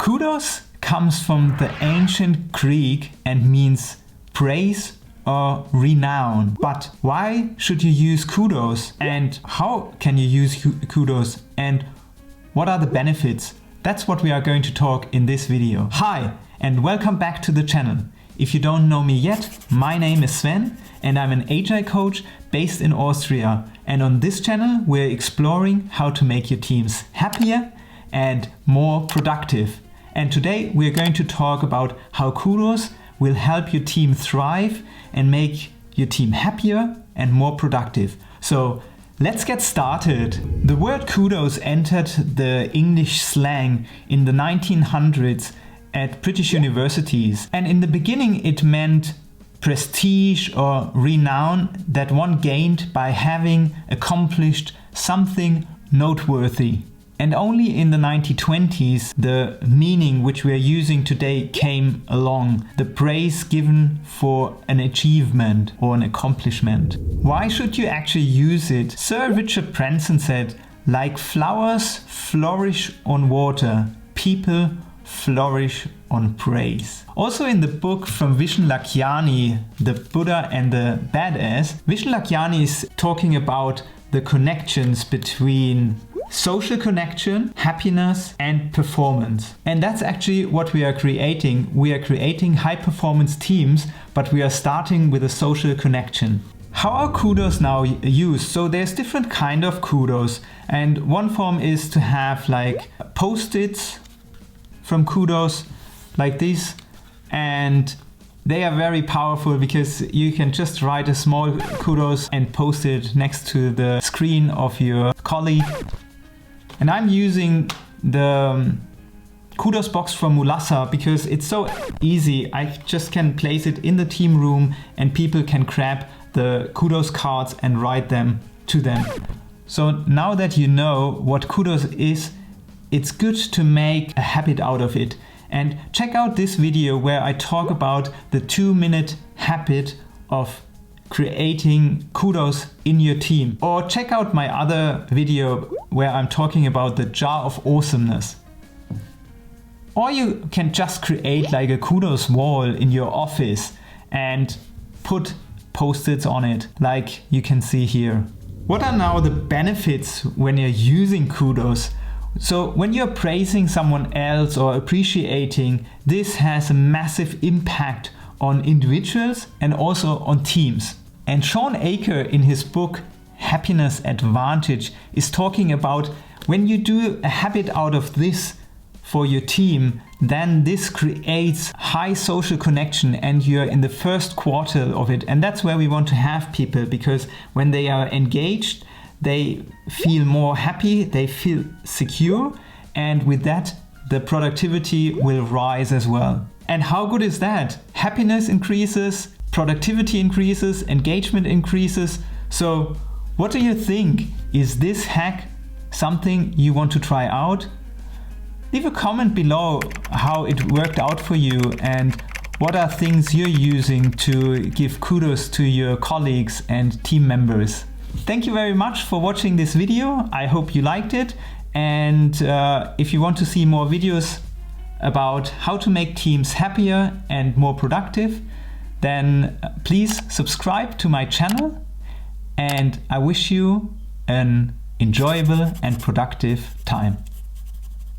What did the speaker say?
Kudos comes from the ancient Greek and means praise or renown. But why should you use kudos, and how can you use kudos, and what are the benefits? That's what we are going to talk in this video. Hi, and welcome back to the channel. If you don't know me yet, my name is Sven and I'm an Agile coach based in Austria. And on this channel, we're exploring how to make your teams happier and more productive. And today we're going to talk about how Kudos will help your team thrive and make your team happier and more productive. So let's get started. The word kudos entered the English slang in the 1900s at British universities, and in the beginning it meant prestige or renown that one gained by having accomplished something noteworthy. And only in the 1920s the meaning which we are using today came along, the praise given for an achievement or an accomplishment. Why should you actually use it? Sir Richard Branson said, "Like flowers flourish on water, people flourish on praise." Also in the book from Vishen Lakhiani, The Buddha and the Badass, Vishen Lakhiani is talking about the connections between social connection, happiness and performance. And that's actually what we are creating. We are creating high performance teams, but we are starting with a social connection. How are kudos now used? So there's different kind of kudos, and one form is to have like post-its from kudos like this, and they are very powerful because you can just write a small kudos and post it next to the screen of your colleague. And I'm using the kudos box from Mulasa because it's so easy. I just can place it in the team room and people can grab the kudos cards and write them to them. So now that you know what kudos is, it's good to make a habit out of it. And check out this video where I talk about the 2-minute habit of creating kudos in your team. Or check out my other video where I'm talking about the jar of awesomeness. Or you can just create like a kudos wall in your office and put post-its on it, like you can see here. What are now the benefits when you're using kudos? So when you're praising someone else or appreciating, this has a massive impact on individuals and also on teams. And Sean Aker in his book Happiness Advantage is talking about when you do a habit out of this for your team, then this creates high social connection and you're in the first quarter of it. And that's where we want to have people, because when they are engaged, they feel more happy, they feel secure, and with that, the productivity will rise as well. And how good is that? Happiness increases, productivity increases, engagement increases. So what do you think? Is this hack something you want to try out? Leave a comment below how it worked out for you and what are things you're using to give kudos to your colleagues and team members. Thank you very much for watching this video. I hope you liked it. And if you want to see more videos about how to make teams happier and more productive, then please subscribe to my channel. And I wish you an enjoyable and productive time.